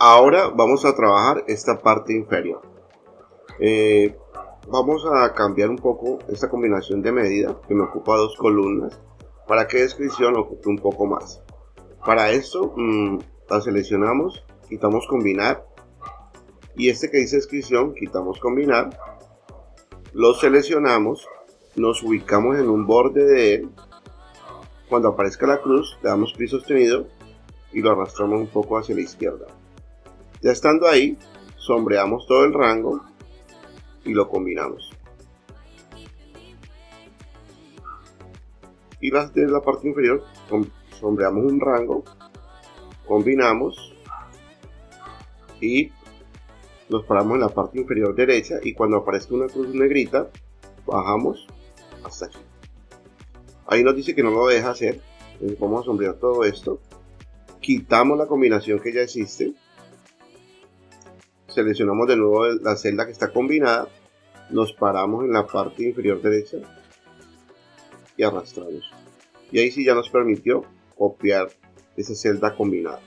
Ahora vamos a trabajar esta parte inferior. Vamos a cambiar un poco esta combinación de medida que me ocupa dos columnas para que descripción ocupe un poco más. Para esto la seleccionamos, quitamos combinar y este que dice descripción quitamos combinar, lo seleccionamos, nos ubicamos en un borde de él. Cuando aparezca la cruz le damos clic sostenido y lo arrastramos un poco hacia la izquierda. Ya estando ahí, sombreamos todo el rango y lo combinamos. Y desde la parte inferior sombreamos un rango, combinamos y nos paramos en la parte inferior derecha y cuando aparezca una cruz negrita, bajamos hasta aquí. Ahí nos dice que no lo deja hacer, entonces vamos a sombrear todo esto, quitamos la combinación que ya existe, seleccionamos de nuevo la celda que está combinada, nos paramos en la parte inferior derecha y arrastramos. Y ahí sí ya nos permitió copiar esa celda combinada.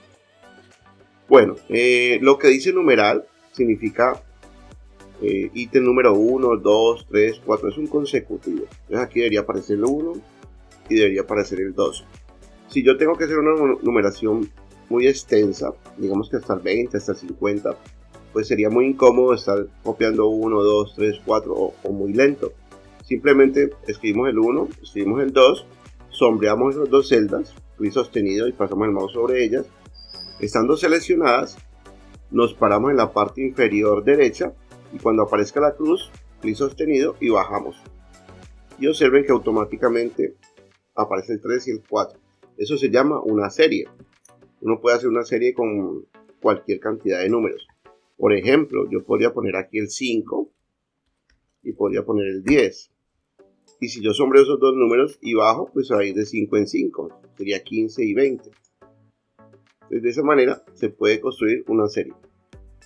Bueno, lo que dice numeral significa ítem número 1, 2, 3, 4, es un consecutivo. Entonces aquí debería aparecer el 1 y debería aparecer el 2. Si yo tengo que hacer una numeración muy extensa, digamos que hasta el 20, hasta el 50, pues sería muy incómodo estar copiando 1, 2, 3, 4 o muy lento. Simplemente escribimos el 1, escribimos el 2, sombreamos esas dos celdas, clic sostenido y pasamos el mouse sobre ellas. Estando seleccionadas, nos paramos en la parte inferior derecha y cuando aparezca la cruz, clic sostenido y bajamos. Y observen que automáticamente aparece el 3 y el 4. Eso se llama una serie. Uno puede hacer una serie con cualquier cantidad de números. Por ejemplo, yo podría poner aquí el 5 y podría poner el 10. Y si yo sombreo esos dos números y bajo, pues va a ir de 5 en 5. Sería 15 y 20. Entonces, de esa manera se puede construir una serie.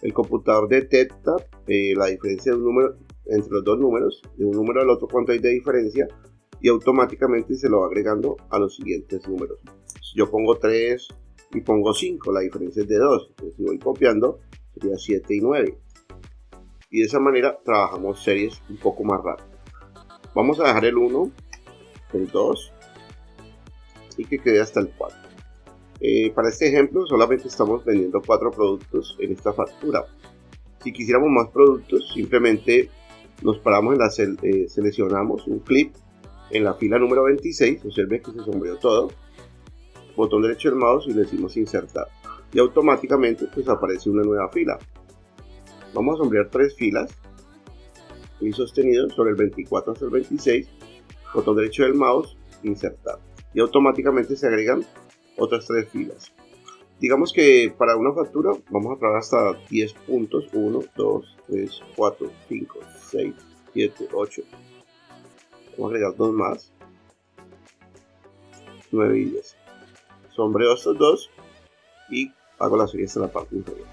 El computador detecta la diferencia de un número entre los dos números, de un número al otro, cuánto hay de diferencia, y automáticamente se lo va agregando a los siguientes números. Si yo pongo 3 y pongo 5, la diferencia es de 2. Entonces, si voy copiando, sería 7 y 9. Y de esa manera trabajamos series un poco más rápido. Vamos a dejar el 1, el 2 y que quede hasta el 4. Para este ejemplo solamente estamos vendiendo 4 productos en esta factura. Si quisiéramos más productos, simplemente nos paramos en la seleccionamos un clip en la fila número 26, observen que se sombreó todo, botón derecho del mouse y le decimos insertar y automáticamente pues aparece una nueva fila. Vamos a sombrear 3 filas, clic sostenido sobre el 24 hasta el 26, botón derecho del mouse, insertar y automáticamente se agregan otras 3 filas. Digamos que para una factura vamos a trabajar hasta 10 puntos, 1, 2, 3, 4, 5, 6, 7, 8. Vamos a agregar 2 más, 9 y 10. Sombreo estos dos y hago la serie hasta la parte inferior.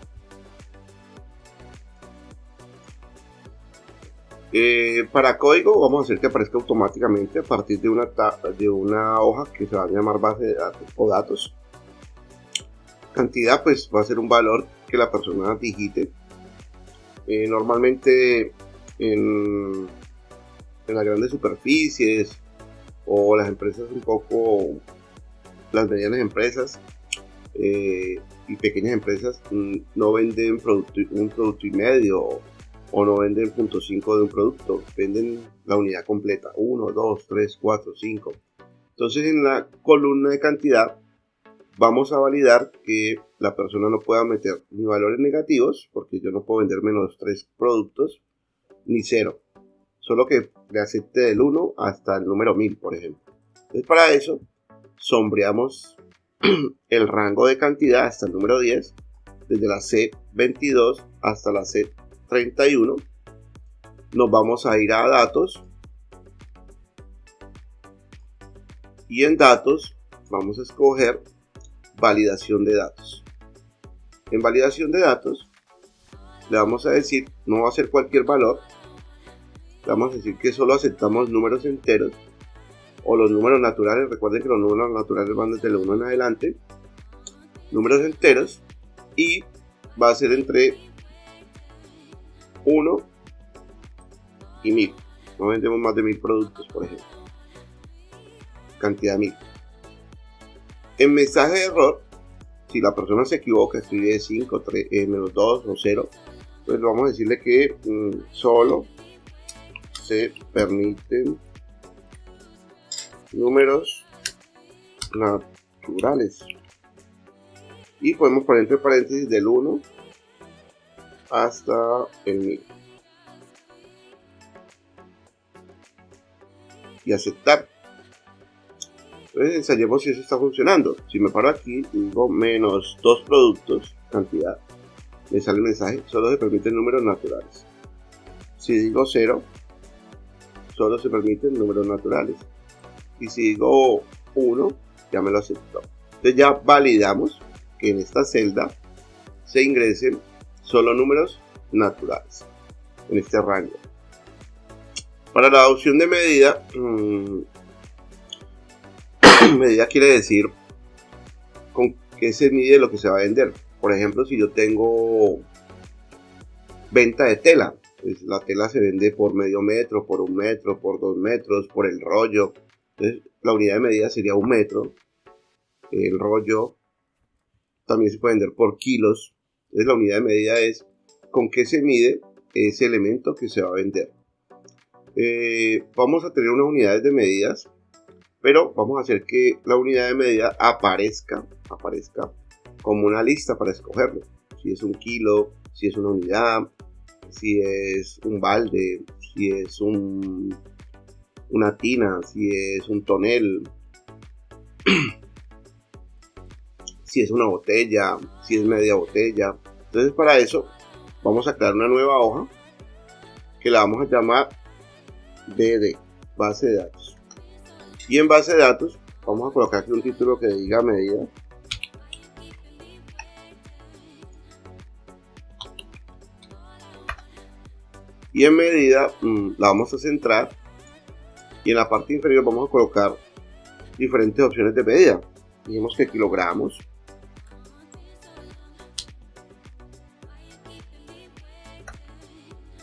Para código vamos a hacer que aparezca automáticamente a partir de una hoja que se va a llamar base de datos o datos. Cantidad pues va a ser un valor que la persona digite. Normalmente en las grandes superficies o las empresas las medianas empresas y pequeñas empresas no venden un producto y medio o no venden 0.5 de un producto, venden la unidad completa, 1, 2, 3, 4, 5. Entonces en la columna de cantidad vamos a validar que la persona no pueda meter ni valores negativos, porque yo no puedo vender menos 3 productos, ni 0, solo que le acepte del 1 hasta el número 1000, por ejemplo. Entonces para eso sombreamos el rango de cantidad hasta el número 10, desde la C22 hasta la C31. Nos vamos a ir a datos y en datos vamos a escoger validación de datos. En validación de datos le vamos a decir, no va a ser cualquier valor, le vamos a decir que solo aceptamos números enteros o los números naturales. Recuerden que los números naturales van desde el 1 en adelante, números enteros, y va a ser entre 1 y 1000. No vendemos más de 1000 productos, por ejemplo. Cantidad 1000. En mensaje de error, si la persona se equivoca, escribe 5, 3, menos 2 o 0, pues vamos a decirle que solo se permiten números naturales. Y podemos poner entre paréntesis del 1 hasta el 1000. Y aceptar. Entonces ensayemos si eso está funcionando. Si me paro aquí y digo menos 2 productos, cantidad, me sale el mensaje, solo se permiten números naturales. Si digo 0, solo se permiten números naturales. Y si digo 1, ya me lo aceptó. Entonces ya validamos que en esta celda se ingresen solo números naturales en este rango. Para la opción de medida, medida quiere decir con qué se mide lo que se va a vender. Por ejemplo, si yo tengo venta de tela, pues la tela se vende por medio metro, por 1 metro, por 2 metros, por el rollo. Entonces la unidad de medida sería 1 metro. El rollo también se puede vender por kilos. Entonces la unidad de medida es con qué se mide ese elemento que se va a vender. Vamos a tener unas unidades de medidas, pero vamos a hacer que la unidad de medida aparezca como una lista para escogerlo. Si es 1 kilo, si es una unidad, si es un balde, si es una tina, si es un tonel, si es una botella, si es media botella. Entonces para eso vamos a crear una nueva hoja que la vamos a llamar BD, base de datos. Y en base de datos vamos a colocar aquí un título que diga medida. Y en medida la vamos a centrar. Y en la parte inferior vamos a colocar diferentes opciones de medida. Dijimos que kilogramos,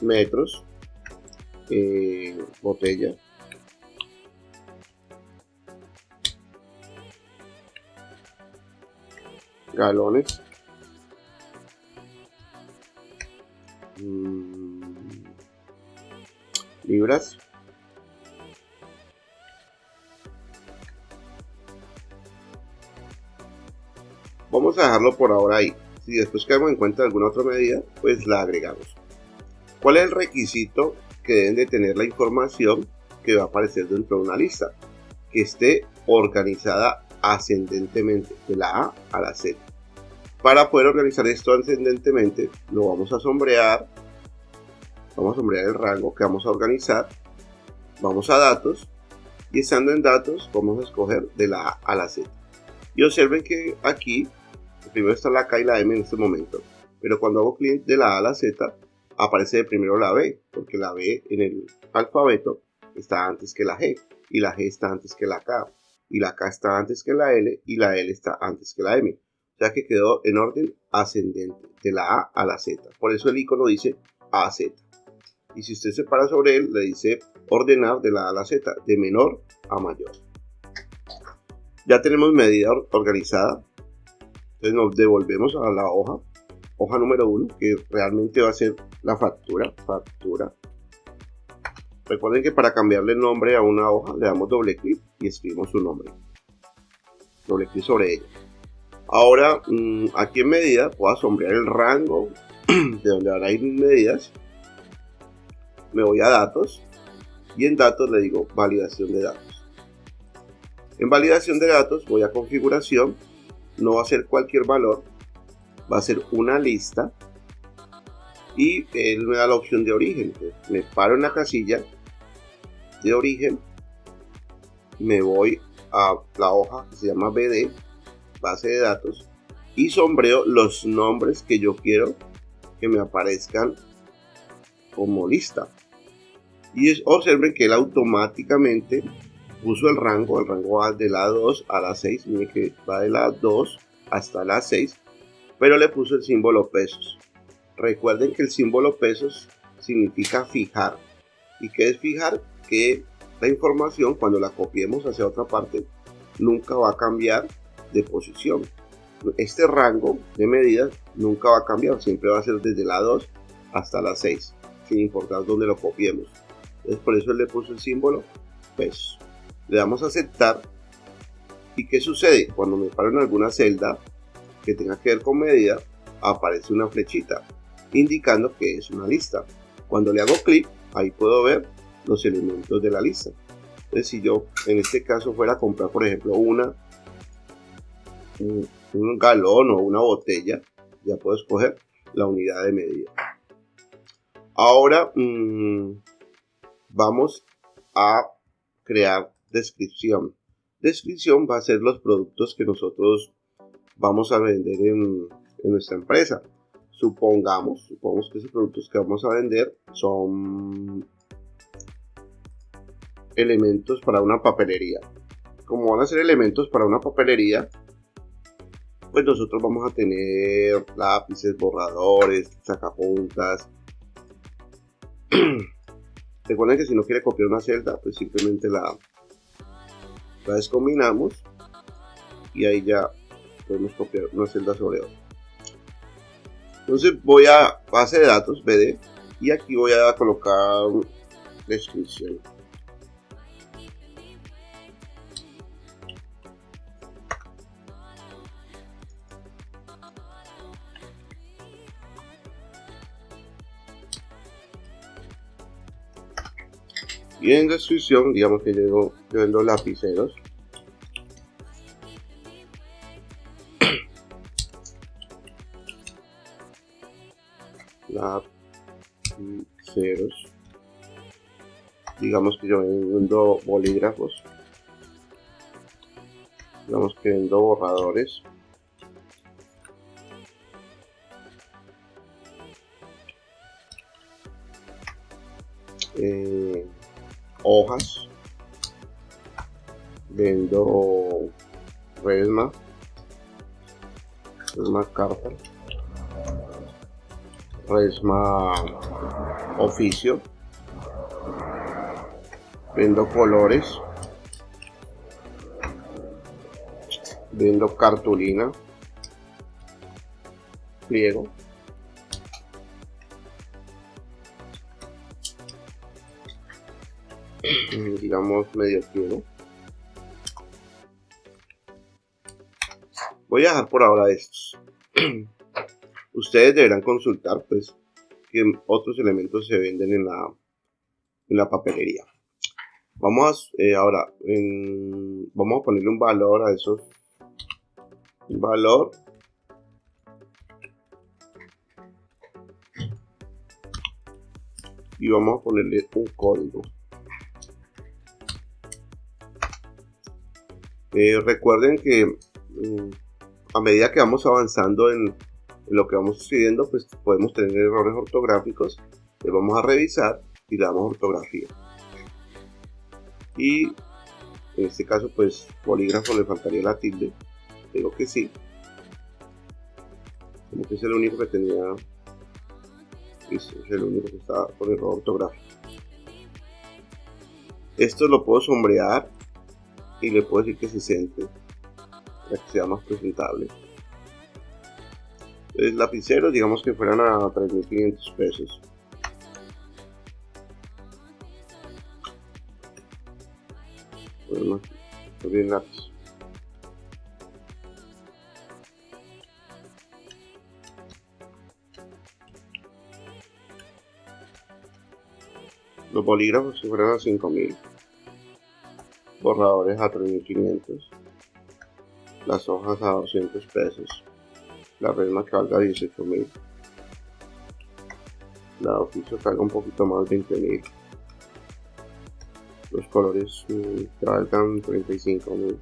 metros, botella, galones, libras, vamos a dejarlo por ahora ahí. Si después caemos en cuenta alguna otra medida, pues la agregamos. ¿Cuál es el requisito que deben de tener la información que va a aparecer dentro de una lista? Que esté organizada ascendentemente, de la A a la Z. Para poder organizar esto ascendentemente, lo vamos a sombrear. Vamos a sombrear el rango que vamos a organizar. Vamos a datos. Y estando en datos, vamos a escoger de la A a la Z. Y observen que aquí, primero está la K y la M en este momento. Pero cuando hago clic de la A a la Z, aparece de primero la B, porque la B en el alfabeto está antes que la G, y la G está antes que la K, y la K está antes que la L, y la L está antes que la M. O sea que quedó en orden ascendente, de la A a la Z. Por eso el icono dice AZ. Y si usted se para sobre él, le dice ordenar de la A a la Z, de menor a mayor. Ya tenemos medida organizada. Entonces nos devolvemos a la hoja número 1, que realmente va a ser la factura. Recuerden que para cambiarle el nombre a una hoja le damos doble clic y escribimos su nombre. Doble clic sobre ella. Ahora, aquí en medida, voy a sombrear el rango de donde van a ir mis medidas. Me voy a datos y en datos le digo validación de datos. En validación de datos voy a configuración. No va a ser cualquier valor, va a ser una lista y él me da la opción de origen. Entonces, me paro en la casilla de origen, me voy a la hoja que se llama BD, base de datos, y sombreo los nombres que yo quiero que me aparezcan como lista. Y observen que él automáticamente puso el rango va de la 2 a la 6, miren que va de la 2 hasta la 6, pero le puso el símbolo pesos. Recuerden que el símbolo pesos significa fijar. ¿Y qué es fijar? Que la información, cuando la copiemos hacia otra parte, nunca va a cambiar de posición. Este rango de medidas nunca va a cambiar, siempre va a ser desde la 2 hasta la 6, sin importar dónde lo copiemos. Entonces, por eso él le puso el símbolo pesos. Le damos a aceptar. ¿Y qué sucede? Cuando me paro en alguna celda que tenga que ver con medida, aparece una flechita indicando que es una lista. Cuando le hago clic, ahí puedo ver los elementos de la lista. Entonces, si yo en este caso fuera a comprar, por ejemplo, un galón o una botella, ya puedo escoger la unidad de medida. Ahora vamos a crear descripción. Descripción va a ser los productos que nosotros vamos a vender en nuestra empresa. Supongamos que esos productos que vamos a vender son elementos para una papelería. Como van a ser elementos para una papelería, pues nosotros vamos a tener lápices, borradores, sacapuntas. Recuerden que si no quiere copiar una celda, pues simplemente la descombinamos y ahí ya podemos copiar una celda sobre otra. Entonces voy a base de datos, BD, y aquí voy a colocar descripción. Y en descripción, digamos que yo vendo lapiceros. Lapiceros. Digamos que yo vendo bolígrafos. Digamos que vendo borradores. Hojas, vendo resma carta, resma oficio, vendo colores, vendo cartulina, pliego, digamos medio pliego. Voy a dejar por ahora estos. Ustedes deberán consultar pues que otros elementos se venden en la papelería. Vamos ahora vamos a ponerle un valor a esos. Un valor. Y vamos a ponerle un código. Recuerden que a medida que vamos avanzando en lo que vamos escribiendo, pues podemos tener errores ortográficos. Le vamos a revisar y le damos ortografía. Y en este caso, pues bolígrafo le faltaría la tilde. Digo que sí. Como que es el único que tenía. Es el único que está con error ortográfico. Esto lo puedo sombrear y le puedo decir que se centre para que sea más presentable. Entonces, lapiceros, digamos que fueran a 3.500 pesos. Bueno, bien lápiz. Los bolígrafos que fueran a 5.000. Borradores a 3.500. Las hojas a 200 pesos. La resma que valga 18.000. La oficio que valga un poquito más, 20.000. Los colores que valgan 35.000.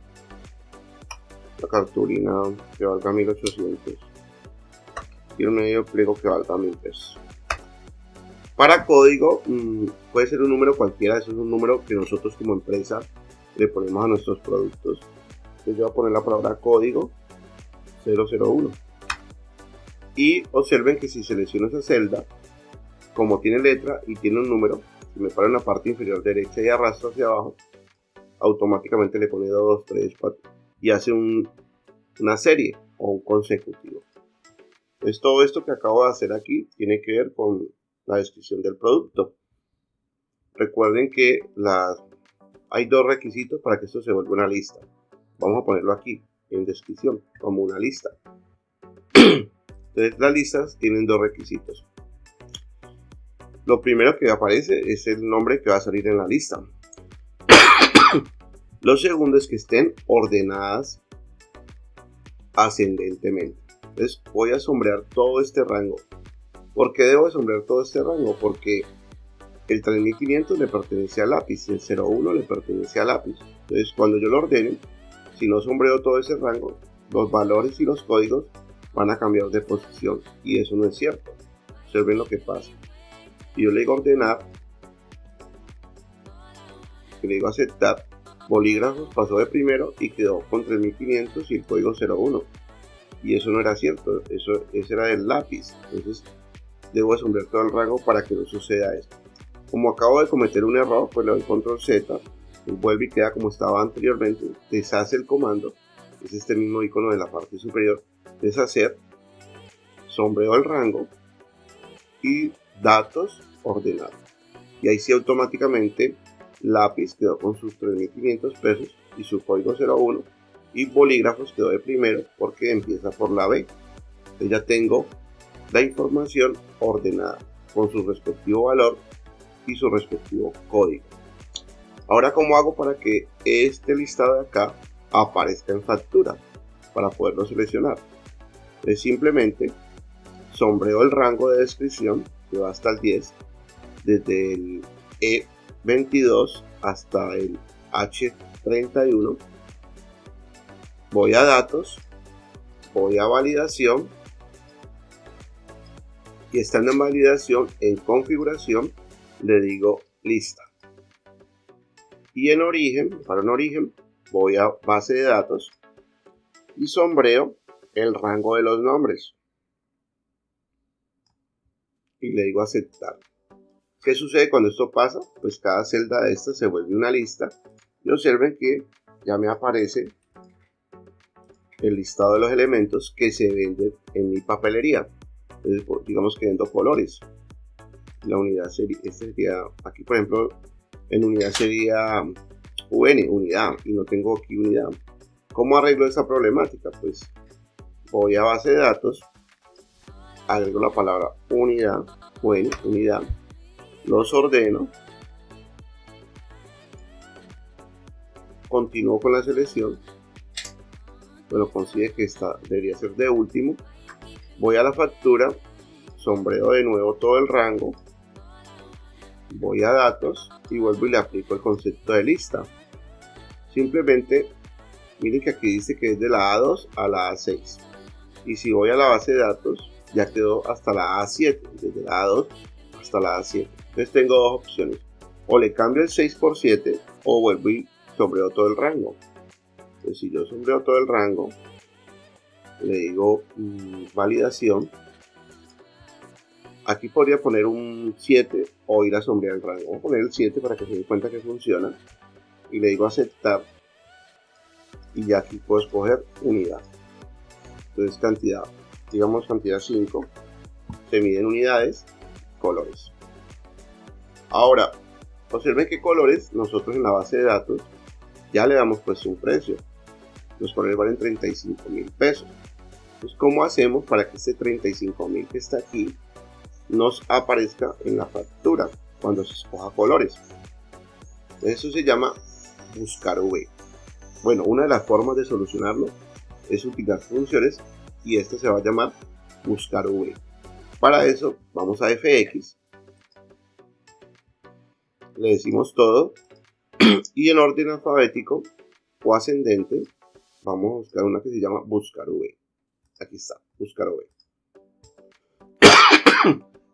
La cartulina que valga 1.800. Y el medio pliego que valga 1.000 pesos. Para código, puede ser un número cualquiera. Eso es un número que nosotros como empresa le ponemos a nuestros productos. Entonces yo voy a poner la palabra código 001. Y observen que si selecciono esa celda, como tiene letra y tiene un número, si me paro en la parte inferior derecha y arrastro hacia abajo, automáticamente le pone 2, 3, 4 y hace una serie o un consecutivo. Entonces todo esto que acabo de hacer aquí tiene que ver con la descripción del producto. Recuerden que hay dos requisitos para que esto se vuelva una lista. Vamos a ponerlo aquí en descripción como una lista. Entonces las listas tienen dos requisitos. Lo primero que aparece es el nombre que va a salir en la lista. Lo segundo es que estén ordenadas ascendentemente. Entonces voy a sombrear todo este rango. ¿Por qué debo sombrear todo este rango? Porque el 3500 le pertenece al lápiz y el 01 le pertenece al lápiz. Entonces cuando yo lo ordene, si no sombreo todo ese rango, los valores y los códigos van a cambiar de posición y eso no es cierto. Observen lo que pasa. Si yo le digo ordenar, le digo aceptar, bolígrafos pasó de primero y quedó con 3500 y el código 01. Y eso no era cierto, ese era el lápiz. Entonces debo sombrear todo el rango para que no suceda esto. Como acabo de cometer un error, pues le doy control Z, y vuelve y queda como estaba anteriormente. Deshace el comando, es este mismo icono de la parte superior. Deshacer, sombreo el rango y datos ordenados. Y ahí sí automáticamente lápiz quedó con sus 3.500 pesos y su código 01. Y bolígrafos quedó de primero porque empieza por la B. Entonces ya tengo la información ordenada con su respectivo valor y su respectivo código. Ahora, ¿cómo hago para que este listado de acá aparezca en factura? Para poderlo seleccionar. Entonces simplemente sombreo el rango de descripción que va hasta el 10, desde el E22 hasta el H31. Voy a datos, voy a validación y estando en validación, en configuración, le digo lista. Y en origen, para un origen, voy a base de datos y sombreo el rango de los nombres. Y le digo aceptar. ¿Qué sucede cuando esto pasa? Pues cada celda de esta se vuelve una lista y observen que ya me aparece el listado de los elementos que se venden en mi papelería. Entonces, digamos que vendo colores. La unidad sería, aquí por ejemplo, en unidad sería UN, unidad, y no tengo aquí unidad. ¿Cómo arreglo esa problemática? Pues voy a base de datos, agrego la palabra unidad, UN, unidad, los ordeno, continúo con la selección. Bueno, consigue que esta debería ser de último. Voy a la factura, sombreo de nuevo todo el rango, voy a datos y vuelvo y le aplico el concepto de lista. Simplemente miren que aquí dice que es de la A2 a la A6 y si voy a la base de datos ya quedó hasta la A7, desde la A2 hasta la A7. Entonces tengo dos opciones, o le cambio el 6 por 7 o vuelvo y sombreo todo el rango. Entonces si yo sombreo todo el rango, le digo validación. Aquí podría poner un 7 o ir a sombrear el rango. Voy a poner el 7 para que se den cuenta que funciona. Y le digo aceptar. Y ya aquí puedo escoger unidad. Entonces cantidad, digamos cantidad 5. Se miden unidades, colores. Ahora, observen que colores nosotros en la base de datos ya le damos pues un precio. Los colores valen 35.000 pesos. Entonces, ¿cómo hacemos para que este 35.000 que está aquí nos aparezca en la factura cuando se escoja colores? Eso se llama buscar V. Bueno, una de las formas de solucionarlo es utilizar funciones y esta se va a llamar buscar V. Para eso vamos a fx, le decimos todo y en orden alfabético o ascendente vamos a buscar una que se llama buscar V. Aquí está, buscar V.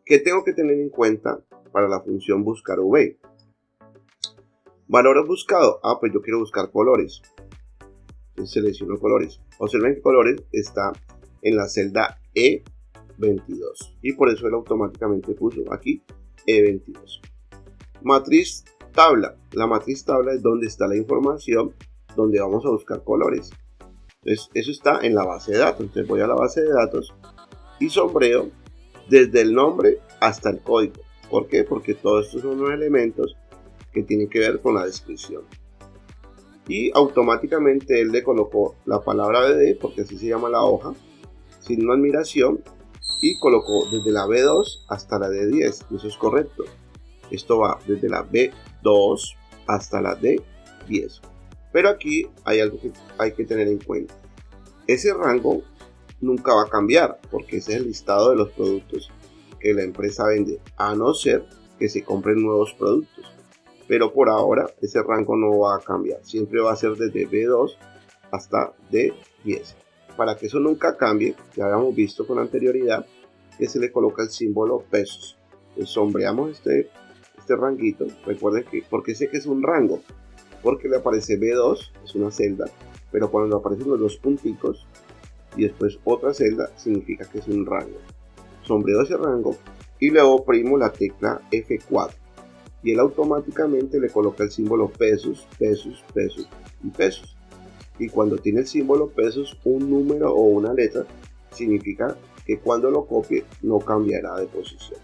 ¿Qué tengo que tener en cuenta para la función buscar V? Valores buscados. Pues yo quiero buscar colores. Entonces selecciono colores. Observen que colores está en la celda E22. B22 y por eso él automáticamente puso aquí E22. Matriz tabla. La matriz tabla es donde está la información, donde vamos a buscar colores. Entonces eso está en la base de datos. Entonces voy a la base de datos y sombreo desde el nombre hasta el código. ¿Por qué? Porque todos estos son los elementos que tienen que ver con la descripción. Y automáticamente él le colocó la palabra BD, porque así se llama la hoja, signo de admiración, y colocó desde la B2 hasta la D10. Y eso es correcto. Esto va desde la B2 hasta la D10. Pero aquí hay algo que hay que tener en cuenta. Ese rango nunca va a cambiar, porque ese es el listado de los productos que la empresa vende, a no ser que se compren nuevos productos. Pero por ahora ese rango no va a cambiar, siempre va a ser desde B2 hasta D10. Para que eso nunca cambie, ya habíamos visto con anterioridad que se le coloca el símbolo pesos. Sombreamos este ranguito. Recuerden que, porque sé que es un rango, porque le aparece B2, es una celda, pero cuando aparecen los dos punticos y después otra celda, significa que es un rango. Sombreo ese rango y luego oprimo la tecla F4 y él automáticamente le coloca el símbolo pesos, pesos, pesos y pesos. Y cuando tiene el símbolo pesos, un número o una letra, significa que cuando lo copie no cambiará de posición.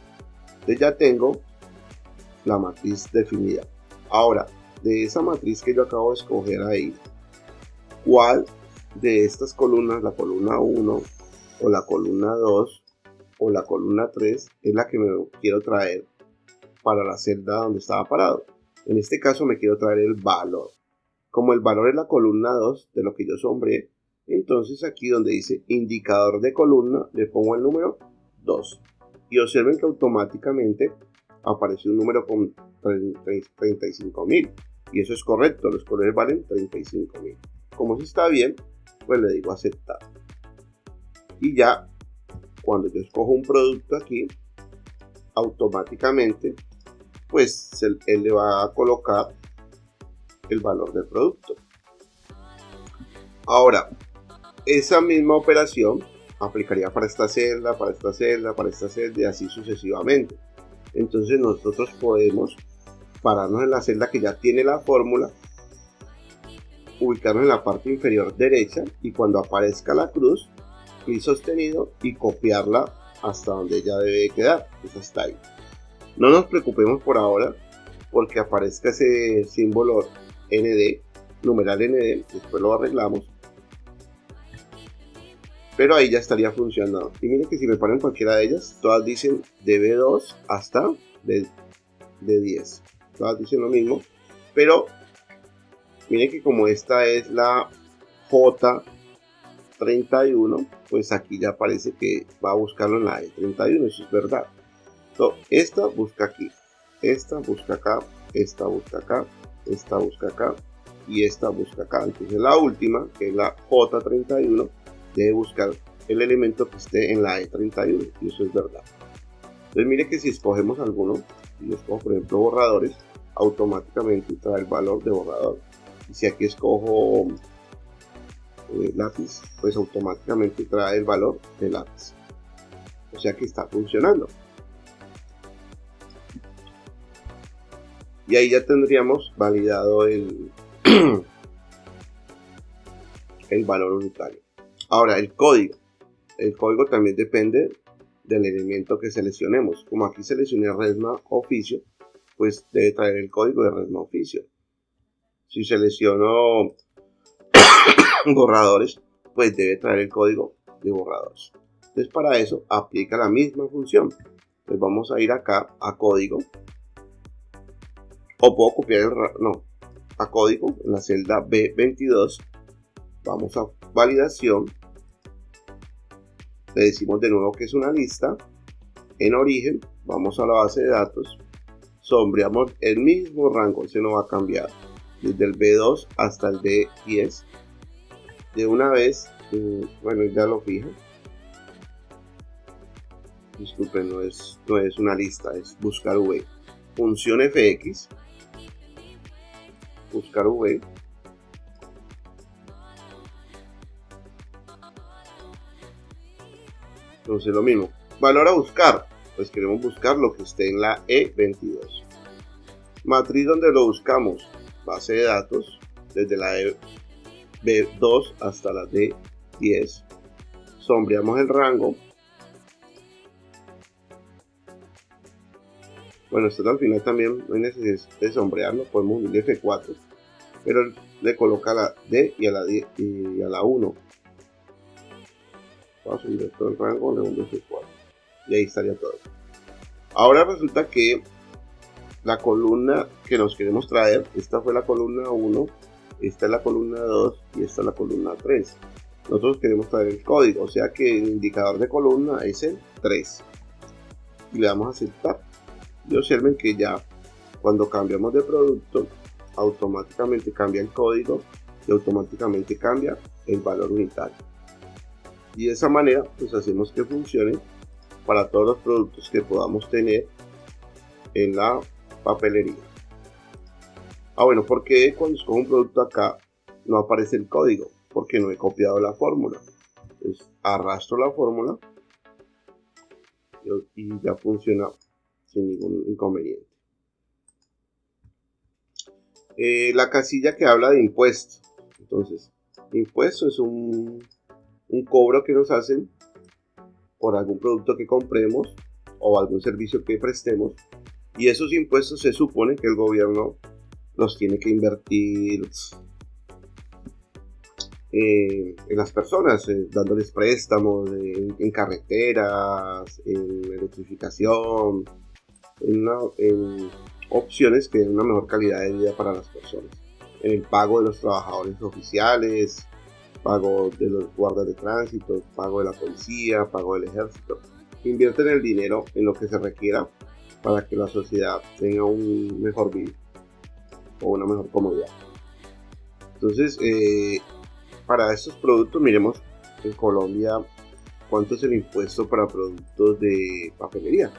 Entonces ya tengo la matriz definida. Ahora, de esa matriz que yo acabo de escoger ahí, ¿cuál de estas columnas, la columna 1 o la columna 2 o la columna 3, es la que me quiero traer para la celda donde estaba parado? En este caso me quiero traer el valor. Como el valor es la columna 2 de lo que yo sombré, entonces aquí donde dice indicador de columna le pongo el número 2 y observen que automáticamente aparece un número con 35.000 y eso es correcto, los colores valen 35.000. Como eso está bien, pues le digo aceptar y ya cuando yo escojo un producto aquí, automáticamente pues él le va a colocar el valor del producto. Ahora, esa misma operación aplicaría para esta celda, para esta celda, para esta celda y así sucesivamente. Entonces nosotros podemos pararnos en la celda que ya tiene la fórmula, ubicarnos en la parte inferior derecha y cuando aparezca la cruz, clic sostenido y copiarla hasta donde ya debe quedar. Eso está ahí. No nos preocupemos por ahora porque aparezca ese símbolo ND, numeral ND, después lo arreglamos. Pero ahí ya estaría funcionando. Y miren que si me ponen cualquiera de ellas, todas dicen de B2 hasta D10. Todas dicen lo mismo. Pero miren que como esta es la J31, pues aquí ya parece que va a buscarlo en la E31. Eso es verdad. Entonces, esta busca aquí. Esta busca acá. Esta busca acá. Esta busca acá. Y esta busca acá. Entonces la última, que es la J31, debe buscar el elemento que esté en la E31 y eso es verdad. Entonces mire que si escogemos alguno, y escojo por ejemplo borradores, automáticamente trae el valor de borrador. Y si aquí escojo lápiz, pues automáticamente trae el valor de lápiz. O sea que está funcionando. Y ahí ya tendríamos validado el valor unitario. Ahora, el código. El código también depende del elemento que seleccionemos. Como aquí seleccioné Resma Oficio, pues debe traer el código de Resma Oficio. Si selecciono borradores, pues debe traer el código de borradores. Entonces para eso aplica la misma función. Entonces vamos a ir acá a código. O puedo copiar a código en la celda B22. Vamos a validación. Le decimos de nuevo que es una lista. En origen, vamos a la base de datos. Sombreamos el mismo rango, ese no va a cambiar. Desde el B2 hasta el D10. De una vez, bueno, ya lo fijo. Disculpen, no es una lista, es buscar V. Función FX. Buscar V. Entonces lo mismo, Valor a buscar. Pues queremos buscar lo que esté en la E22. Matriz donde lo buscamos. Base de datos. Desde la B2 hasta la D10. Sombreamos el rango. Bueno, esto al final también no hay necesidad de sombrearlo. Podemos unir F4. Pero le coloca la D y a la D y a la 1. Vamos a subir todo el rango, le uno F4. Y ahí estaría todo. Ahora resulta que la columna que nos queremos traer, esta fue la columna 1, esta es la columna 2 y esta es la columna 3. Nosotros queremos traer el código, o sea que el indicador de columna es el 3. Y le damos a aceptar. Y observen que ya cuando cambiamos de producto, automáticamente cambia el código y automáticamente cambia el valor unitario. Y de esa manera pues hacemos que funcione para todos los productos que podamos tener en la papelería. Bueno, ¿por qué cuando escojo un producto acá no aparece el código? Porque no he copiado la fórmula. Entonces arrastro la fórmula y ya funciona sin ningún inconveniente. La casilla que habla de impuestos. Entonces, impuesto es un cobro que nos hacen por algún producto que compremos o algún servicio que prestemos, y esos impuestos se supone que el gobierno los tiene que invertir en las personas, dándoles préstamos en carreteras, en electrificación, en opciones que den una mejor calidad de vida para las personas, en el pago de los trabajadores oficiales, pago de los guardas de tránsito, pago de la policía, pago del ejército. Invierten el dinero en lo que se requiera para que la sociedad tenga un mejor vida o una mejor comodidad. Entonces, para estos productos, miremos en Colombia cuánto es el impuesto para productos de papelería.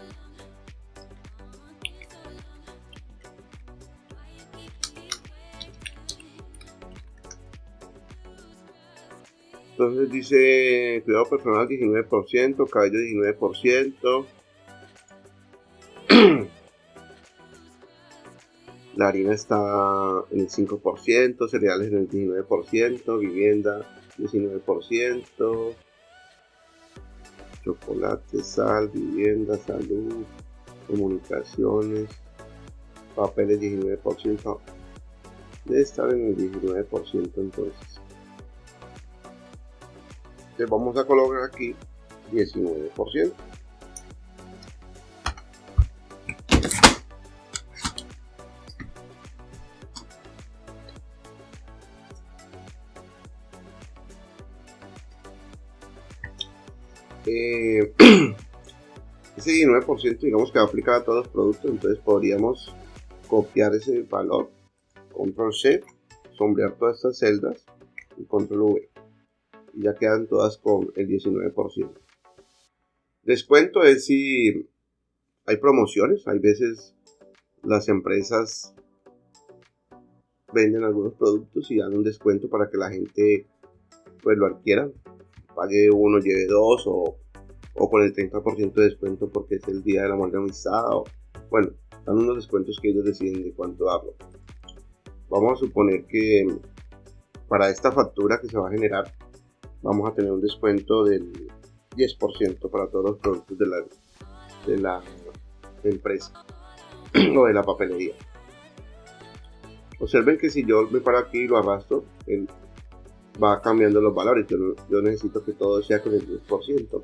Entonces dice cuidado personal 19%, cabello 19%, la harina está en el 5%, cereales en el 19%, vivienda 19%, chocolate, sal, vivienda, salud, comunicaciones, papeles 19%, debe estar en el 19% entonces. Vamos a colocar aquí 19%. Ese 19% digamos que va a aplicar a todos los productos, entonces podríamos copiar ese valor, control C, sombrear todas estas celdas y control V. Y ya quedan todas con el 19%. Descuento es si hay promociones. Hay veces las empresas venden algunos productos y dan un descuento para que la gente pues lo adquiera, pague uno, lleve dos, o con el 30% de descuento porque es el día del amor y la amistad. Bueno, dan unos descuentos que ellos deciden de cuánto darlo. Vamos a suponer que para esta factura que se va a generar vamos a tener un descuento del 10% para todos los productos de la empresa o de la papelería. Observen que si yo me paro aquí y lo arrastro, él va cambiando los valores. Yo necesito que todo sea con el 10%.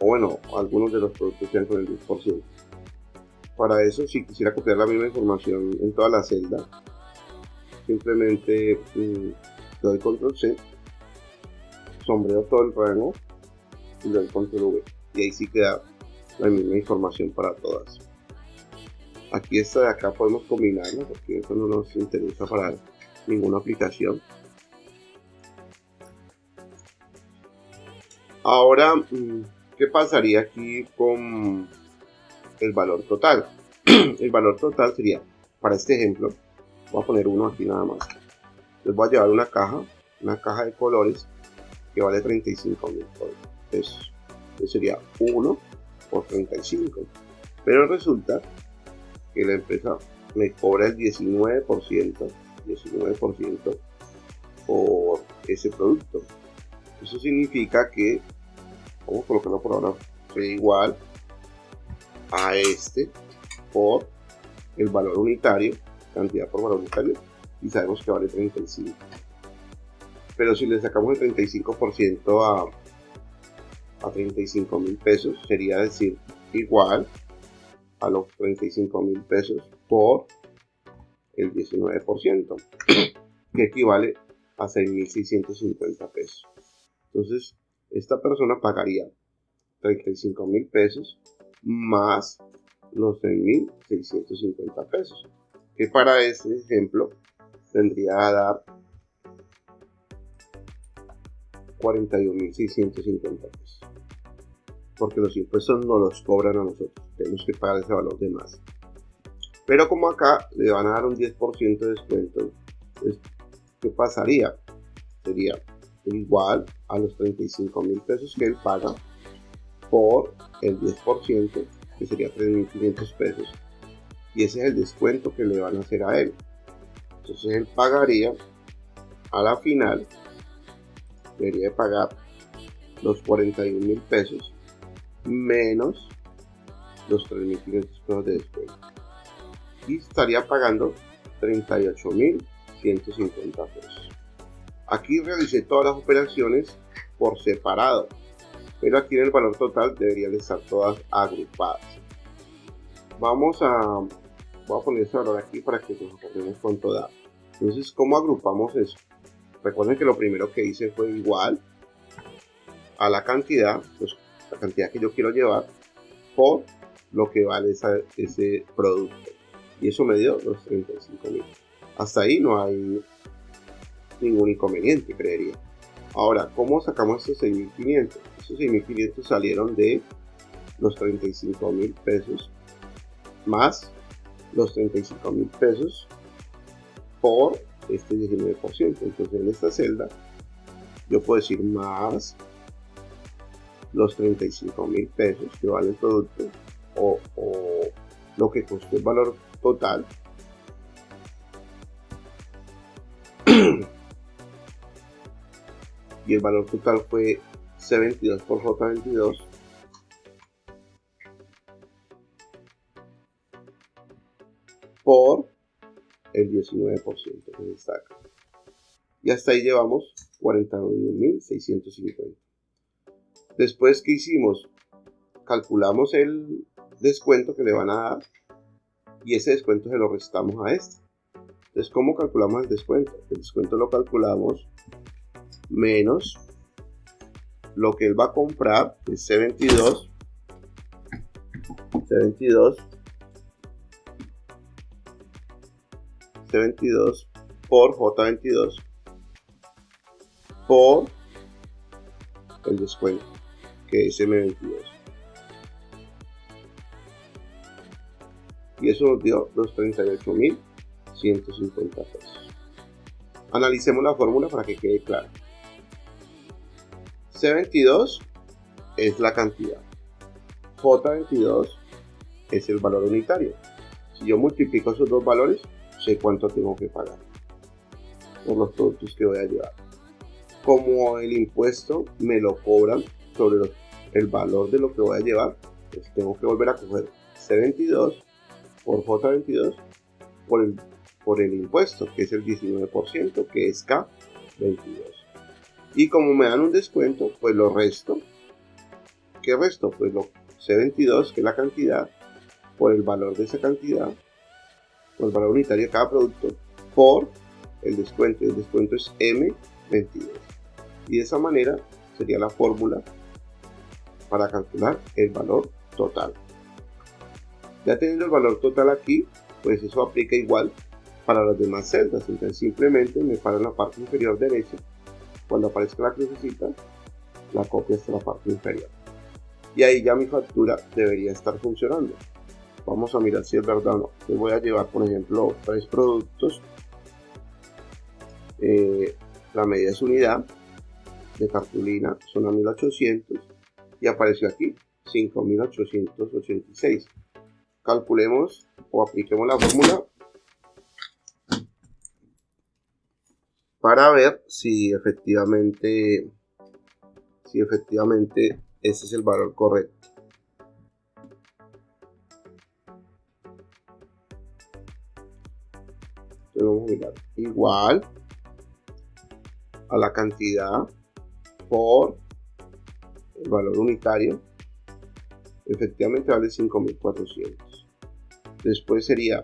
O bueno, algunos de los productos sean con el 10%. Para eso, si quisiera copiar la misma información en toda la celda, simplemente le doy control C, sombreo todo el rango y le doy control V. Y ahí sí queda la misma información para todas. Aquí esta de acá podemos combinarla porque eso no nos interesa para ninguna aplicación. Ahora, ¿qué pasaría aquí con el valor total? El valor total sería, para este ejemplo, voy a poner uno aquí nada más. Les voy a llevar una caja de colores que vale 35.000 pesos. Entonces sería 1 por 35. Pero resulta que la empresa me cobra el 19% por ese producto. Eso significa que, vamos a colocarlo por ahora, sea igual a este por el valor unitario, cantidad por valor unitario, y sabemos que vale 35. Pero si le sacamos el 35% a 35,000 pesos, sería decir igual a los 35,000 pesos por el 19%, que equivale a 6,650 pesos. Entonces, esta persona pagaría 35,000 pesos más los 6,650 pesos, que para este ejemplo tendría a dar 41,650 pesos, porque los impuestos no los cobran a nosotros, tenemos que pagar ese valor de más. Pero como acá le van a dar un 10% de descuento, pues, ¿qué pasaría? Sería igual a los 35,000 pesos que él paga por el 10%, que sería 3,500 pesos, y ese es el descuento que le van a hacer a él. Entonces él pagaría, a la final debería de pagar los 41,000 pesos menos los 3,500 pesos de descuento, y estaría pagando 38,150 pesos. Aquí realicé todas las operaciones por separado, pero aquí en el valor total deberían estar todas agrupadas. Voy a poner ese valor aquí para que nos acordemos cuánto da. Entonces, ¿cómo agrupamos eso? Recuerden que lo primero que hice fue igual a la cantidad, pues la cantidad que yo quiero llevar por lo que vale ese producto, y eso me dio los 35,000. Hasta ahí no hay ningún inconveniente, creería. Ahora, ¿cómo sacamos estos 6,500? Estos 6,500 salieron de los 35,000 pesos más los 35,000 pesos por este 19%. Entonces en esta celda yo puedo decir más los 35,000 pesos que vale el producto, o lo que costó el valor total, y el valor total fue C22 por J22, por el 19% que está acá. Y hasta ahí llevamos 41,650. Después, ¿qué hicimos? Calculamos el descuento que le van a dar, y ese descuento se lo restamos a este. Entonces, ¿cómo calculamos el descuento? El descuento lo calculamos menos lo que él va a comprar, es C22 por J22 por el descuento, que es M22. Y eso nos dio los 38,150 pesos. Analicemos la fórmula para que quede claro. C22 es la cantidad, J22 es el valor unitario. Si yo multiplico esos dos valores, sé cuánto tengo que pagar por los productos que voy a llevar. Como el impuesto me lo cobran sobre el valor de lo que voy a llevar, pues tengo que volver a coger C22 por J22 por el impuesto, que es el 19%, que es K22. Y como me dan un descuento, pues lo resto. ¿Qué resto? Pues lo C22, que es la cantidad, por el valor de esa cantidad, por el valor unitario de cada producto, por el descuento. El descuento es M22. Y de esa manera sería la fórmula para calcular el valor total. Ya teniendo el valor total aquí, pues eso aplica igual para las demás celdas. Entonces simplemente me paro en la parte inferior derecha. Cuando aparezca la crucecita, la copia hasta la parte inferior. Y ahí ya mi factura debería estar funcionando. Vamos a mirar si es verdad o no. Yo voy a llevar, por ejemplo, 3 productos. La medida es unidad de cartulina, son a 1800. Y apareció aquí 5.886. Calculemos o apliquemos la fórmula para ver si efectivamente ese es el valor correcto. Entonces vamos a mirar igual a la cantidad por el valor unitario. Efectivamente vale 5.400. Después sería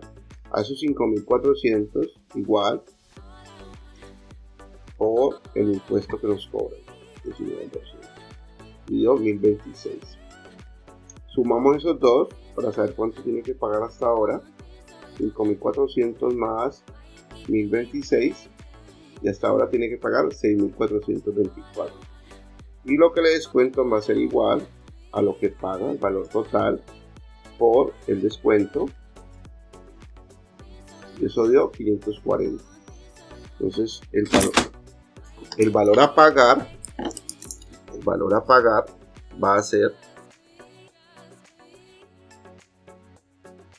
a esos 5.400 igual por el impuesto que nos cobran, 19%, y 1026. Sumamos esos dos para saber cuánto tiene que pagar hasta ahora. 5.400 más 1026, y hasta ahora tiene que pagar 6.424. Y lo que le descuento va a ser igual a lo que paga el valor total por el descuento, y eso dio 540. Entonces el valor a pagar va a ser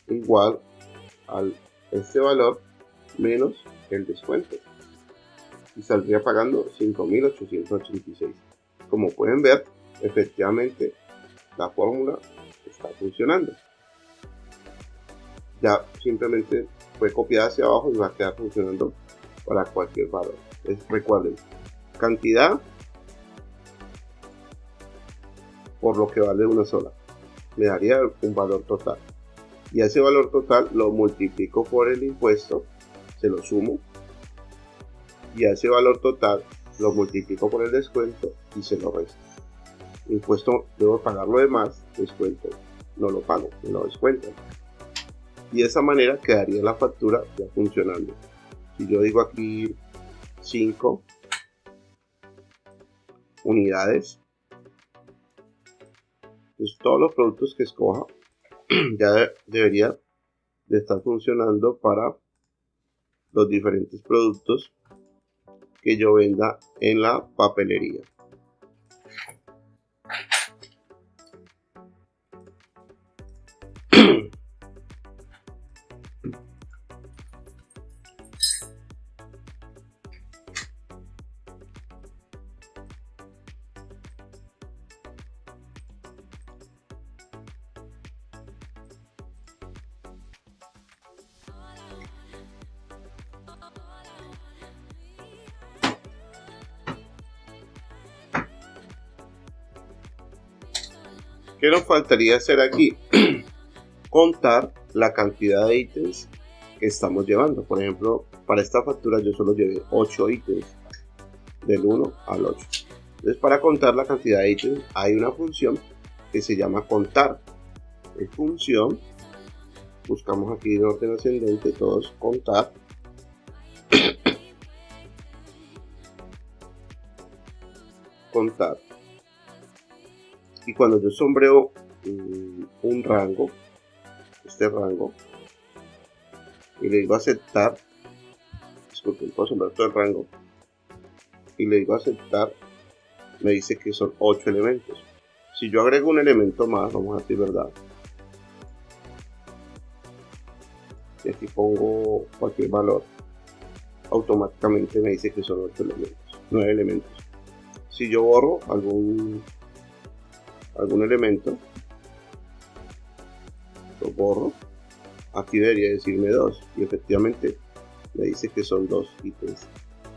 igual a este valor menos el descuento, y saldría pagando 5.886. Como pueden ver, efectivamente la fórmula está funcionando. Ya simplemente fue copiada hacia abajo y va a quedar funcionando para cualquier valor. Recuerden, cantidad por lo que vale una sola me daría un valor total, y a ese valor total lo multiplico por el impuesto, se lo sumo, y a ese valor total lo multiplico por el descuento y se lo resto. Impuesto debo pagar lo demás, descuento no lo pago, me lo descuentan, y de esa manera quedaría la factura ya funcionando. Si yo digo aquí 5 unidades, pues todos los productos que escoja ya debería de estar funcionando para los diferentes productos que yo venda en la papelería. ¿Qué nos faltaría hacer aquí? Contar la cantidad de ítems que estamos llevando. Por ejemplo, para esta factura yo solo llevé 8 ítems, del 1 al 8. Entonces, para contar la cantidad de ítems hay una función que se llama contar. En función, buscamos aquí en orden ascendente todos contar. Contar. Y cuando yo sombreo un rango, este rango, y le digo aceptar, disculpen, puedo sombrear todo el rango, y le digo aceptar, me dice que son 8 elementos. Si yo agrego un elemento más, vamos a decir verdad, y aquí pongo cualquier valor, automáticamente me dice que son 8 elementos, 9 elementos. Si yo borro algún elemento, lo borro, aquí debería decirme 2, y efectivamente me dice que son 2 ítems.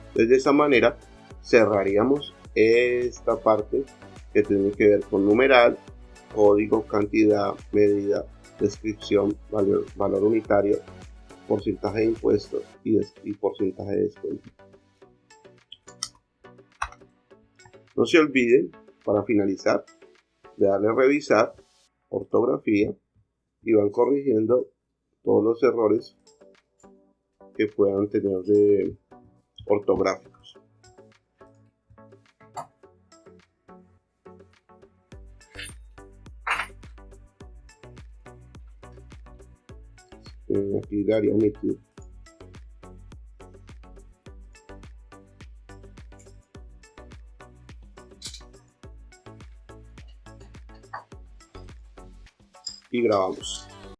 Entonces, de esa manera cerraríamos esta parte que tiene que ver con numeral, código, cantidad, medida, descripción, valor unitario, porcentaje de impuestos y porcentaje de descuento. No se olviden, para finalizar, de darle a revisar ortografía y van corrigiendo todos los errores que puedan tener de ortográficos. Aquí le haría omitir. y grabamos.